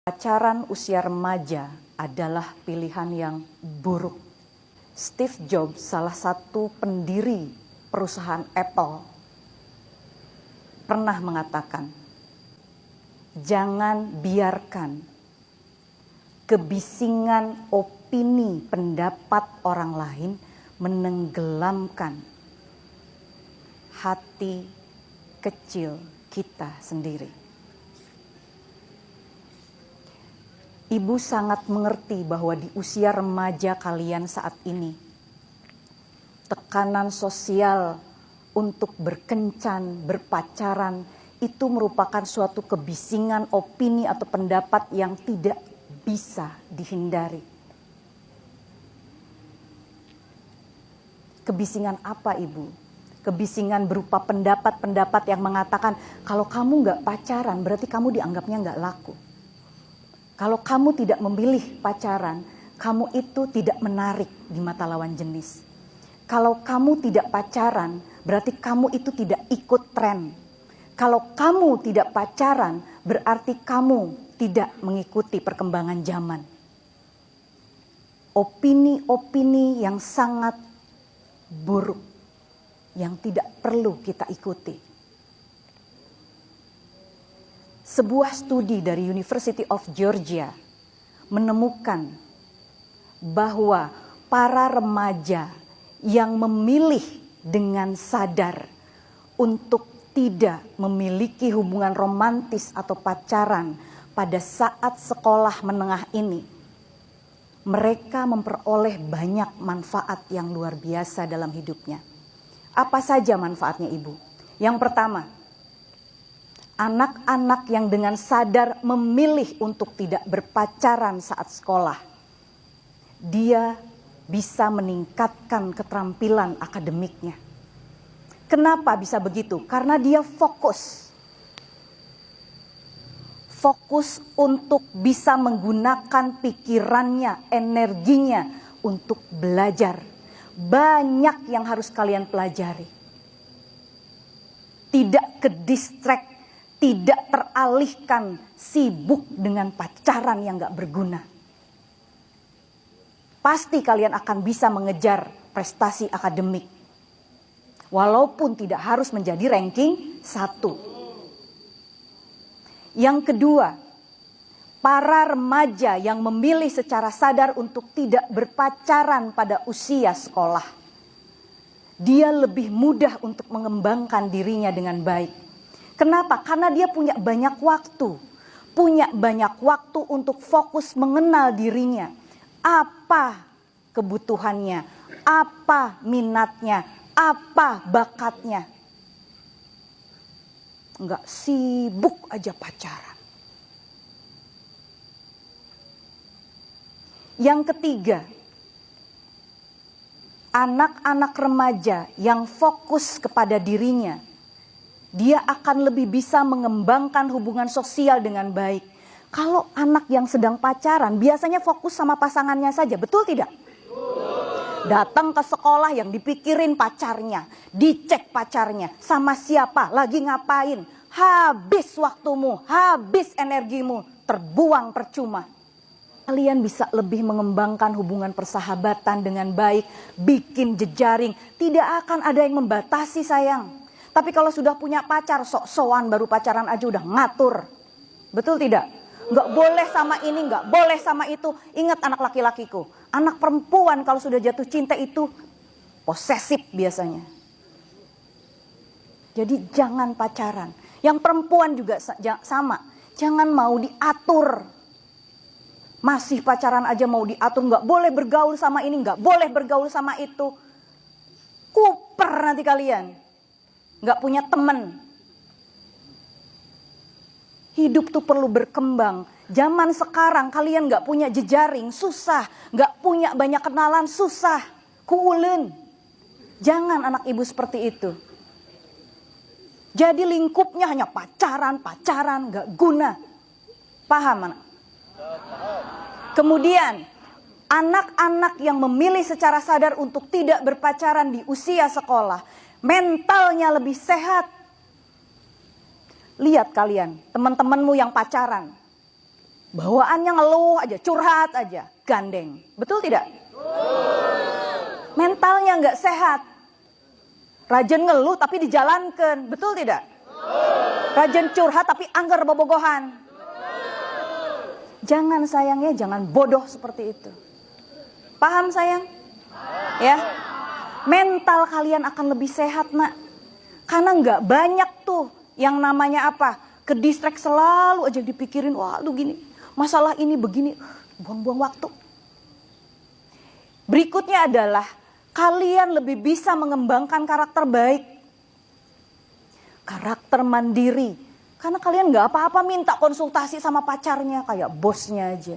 Pacaran usia remaja adalah pilihan yang buruk. Steve Jobs, salah satu pendiri perusahaan Apple, pernah mengatakan, jangan biarkan kebisingan opini pendapat orang lain menenggelamkan hati kecil kita sendiri. Ibu sangat mengerti bahwa di usia remaja kalian saat ini, tekanan sosial untuk berkencan, berpacaran, itu merupakan suatu kebisingan opini atau pendapat yang tidak bisa dihindari. Kebisingan apa, Ibu? Kebisingan berupa pendapat-pendapat yang mengatakan, kalau kamu nggak pacaran berarti kamu dianggapnya nggak laku. Kalau kamu tidak memilih pacaran, kamu itu tidak menarik di mata lawan jenis. Kalau kamu tidak pacaran, berarti kamu itu tidak ikut tren. Kalau kamu tidak pacaran, berarti kamu tidak mengikuti perkembangan zaman. Opini-opini yang sangat buruk, yang tidak perlu kita ikuti. Sebuah studi dari University of Georgia menemukan bahwa para remaja yang memilih dengan sadar untuk tidak memiliki hubungan romantis atau pacaran pada saat sekolah menengah ini, mereka memperoleh banyak manfaat yang luar biasa dalam hidupnya. Apa saja manfaatnya, Ibu? Yang pertama, anak-anak yang dengan sadar memilih untuk tidak berpacaran saat sekolah, dia bisa meningkatkan keterampilan akademiknya. Kenapa bisa begitu? Karena dia fokus untuk bisa menggunakan pikirannya, energinya untuk belajar. Banyak yang harus kalian pelajari. Tidak ke-distract, tidak teralihkan, sibuk dengan pacaran yang gak berguna. Pasti kalian akan bisa mengejar prestasi akademik. Walaupun tidak harus menjadi ranking 1. Yang kedua, para remaja yang memilih secara sadar untuk tidak berpacaran pada usia sekolah, dia lebih mudah untuk mengembangkan dirinya dengan baik. Kenapa? Karena dia punya banyak waktu. Punya banyak waktu untuk fokus mengenal dirinya. Apa kebutuhannya, apa minatnya, apa bakatnya. Enggak sibuk aja pacaran. Yang ketiga, anak-anak remaja yang fokus kepada dirinya, dia akan lebih bisa mengembangkan hubungan sosial dengan baik. Kalau anak yang sedang pacaran biasanya fokus sama pasangannya saja, betul tidak? Datang ke sekolah yang dipikirin pacarnya, dicek pacarnya, sama siapa, lagi ngapain. Habis waktumu, habis energimu, terbuang percuma. Kalian bisa lebih mengembangkan hubungan persahabatan dengan baik, bikin jejaring. Tidak akan ada yang membatasi, sayang. Tapi kalau sudah punya pacar, sok-sokan baru pacaran aja udah ngatur. Betul tidak? Nggak boleh sama ini, nggak boleh sama itu. Ingat anak laki-lakiku. Anak perempuan kalau sudah jatuh cinta itu posesif biasanya. Jadi jangan pacaran. Yang perempuan juga sama. Jangan mau diatur. Masih pacaran aja mau diatur. Nggak boleh bergaul sama ini, nggak boleh bergaul sama itu. Kuper nanti kalian. Nggak punya teman. Hidup tuh perlu berkembang. Zaman sekarang kalian nggak punya jejaring, susah. Nggak punya banyak kenalan, susah. Kuulen. Jangan anak ibu seperti itu. Jadi lingkupnya hanya pacaran, nggak guna. Paham anak? Kemudian, anak-anak yang memilih secara sadar untuk tidak berpacaran di usia sekolah, mentalnya lebih sehat. Lihat kalian, teman-temanmu yang pacaran. Bawaannya ngeluh aja, curhat aja, gandeng. Betul tidak? Mentalnya nggak sehat. Rajin ngeluh tapi dijalankan. Betul tidak? Rajin curhat tapi anggar bobogohan. Jangan sayang ya, jangan bodoh seperti itu. Paham sayang? Ya. Mental kalian akan lebih sehat nak. Karena nggak banyak tuh yang namanya apa? Kedistrek selalu aja dipikirin, waduh gini, masalah ini begini, buang-buang waktu. Berikutnya adalah kalian lebih bisa mengembangkan karakter baik. Karakter mandiri. Karena kalian nggak apa-apa minta konsultasi sama pacarnya, kayak bosnya aja.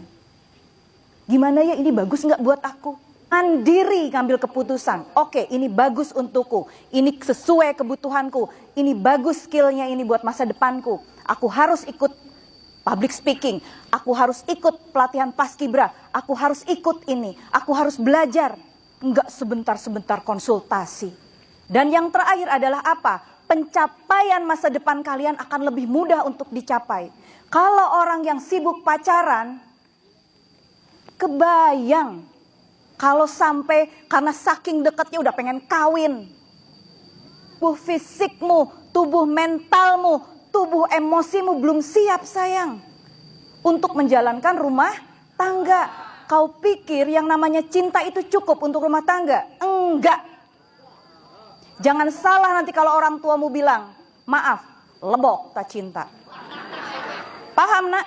Gimana ya, ini bagus nggak buat aku? Mandiri ngambil keputusan. Oke, ini bagus untukku. Ini sesuai kebutuhanku. Ini bagus skillnya ini buat masa depanku. Aku harus ikut public speaking. Aku harus ikut pelatihan paskibra. Aku harus ikut ini. Aku harus belajar. Enggak sebentar-sebentar konsultasi. Dan yang terakhir adalah apa? Pencapaian masa depan kalian akan lebih mudah untuk dicapai. Kalau orang yang sibuk pacaran, kebayang kalau sampai karena saking dekatnya udah pengen kawin. Tubuh fisikmu, tubuh mentalmu, tubuh emosimu belum siap sayang untuk menjalankan rumah tangga. Kau pikir yang namanya cinta itu cukup untuk rumah tangga? Enggak. Jangan salah nanti kalau orang tuamu bilang, maaf, lebok tak cinta. Paham nak?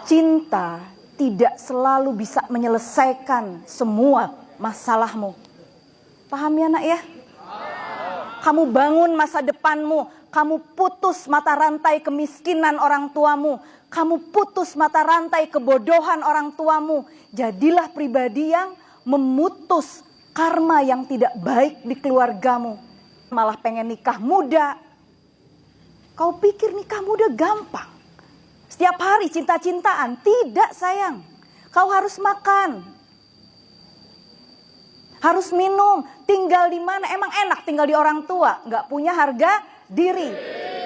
Cinta tidak selalu bisa menyelesaikan semua masalahmu. Paham ya nak ya? Kamu bangun masa depanmu, kamu putus mata rantai kemiskinan orang tuamu, kamu putus mata rantai kebodohan orang tuamu. Jadilah pribadi yang memutus karma yang tidak baik di keluargamu. Malah pengen nikah muda. Kau pikir nikah muda gampang? Setiap hari cinta-cintaan? Tidak sayang. Kau harus makan. Harus minum. Tinggal di mana? Emang enak tinggal di orang tua? Nggak punya harga diri.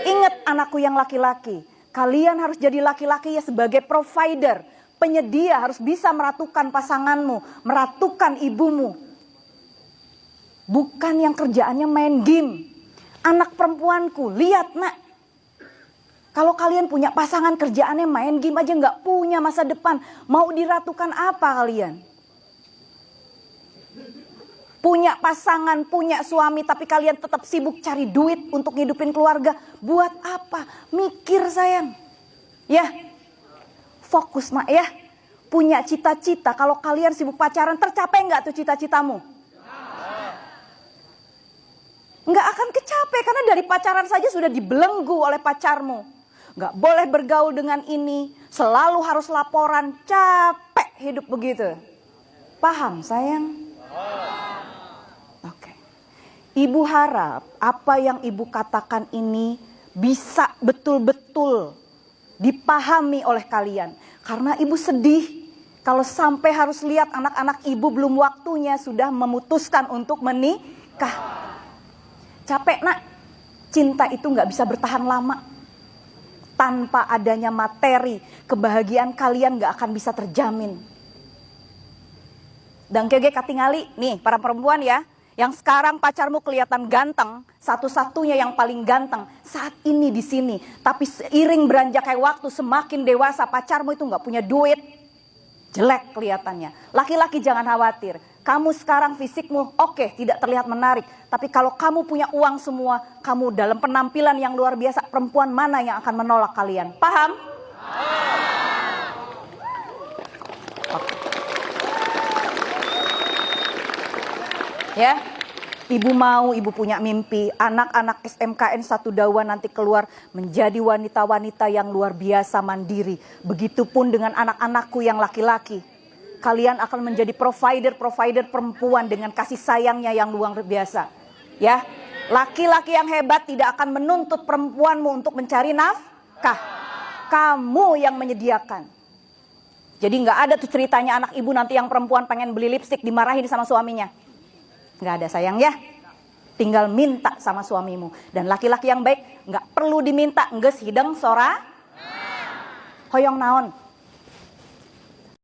Ingat anakku yang laki-laki. Kalian harus jadi laki-laki ya sebagai provider. Penyedia, harus bisa meratukan pasanganmu. Meratukan ibumu. Bukan yang kerjaannya main game. Anak perempuanku, lihat nak. Kalau kalian punya pasangan kerjaannya main game aja nggak punya masa depan. Mau diratukan apa kalian? Punya pasangan, punya suami tapi kalian tetap sibuk cari duit untuk ngidupin keluarga. Buat apa? Mikir sayang. Ya, fokus nak ya. Punya cita-cita, kalau kalian sibuk pacaran tercapai nggak tuh cita-citamu? Nggak akan kecapai karena dari pacaran saja sudah dibelenggu oleh pacarmu. Nggak boleh bergaul dengan ini, selalu harus laporan, capek hidup begitu. Paham sayang? Oke. Ibu harap apa yang ibu katakan ini bisa betul-betul dipahami oleh kalian. Karena ibu sedih kalau sampai harus lihat anak-anak ibu belum waktunya sudah memutuskan untuk menikah. Capek nak, cinta itu nggak bisa bertahan lama. Tanpa adanya materi, kebahagiaan kalian nggak akan bisa terjamin. Dan kege katingali, nih para perempuan ya, yang sekarang pacarmu kelihatan ganteng, satu-satunya yang paling ganteng saat ini di sini. Tapi seiring beranjaknya waktu, semakin dewasa pacarmu itu nggak punya duit, jelek kelihatannya. Laki-laki jangan khawatir. Kamu sekarang fisikmu oke, tidak terlihat menarik. Tapi kalau kamu punya uang semua, kamu dalam penampilan yang luar biasa, perempuan mana yang akan menolak kalian? Paham? Oke. Ya, ibu mau, ibu punya mimpi. Anak-anak SMKN 1 Dawa nanti keluar menjadi wanita-wanita yang luar biasa mandiri. Begitupun dengan anak-anakku yang laki-laki. Kalian akan menjadi provider perempuan dengan kasih sayangnya yang luar biasa. Ya, laki-laki yang hebat tidak akan menuntut perempuanmu untuk mencari nafkah. Kamu yang menyediakan. Jadi nggak ada tuh ceritanya anak ibu nanti yang perempuan pengen beli lipstik dimarahin sama suaminya. Nggak ada sayang ya. Tinggal minta sama suamimu. Dan laki-laki yang baik nggak perlu diminta, nges hideng sora. hoyong naon.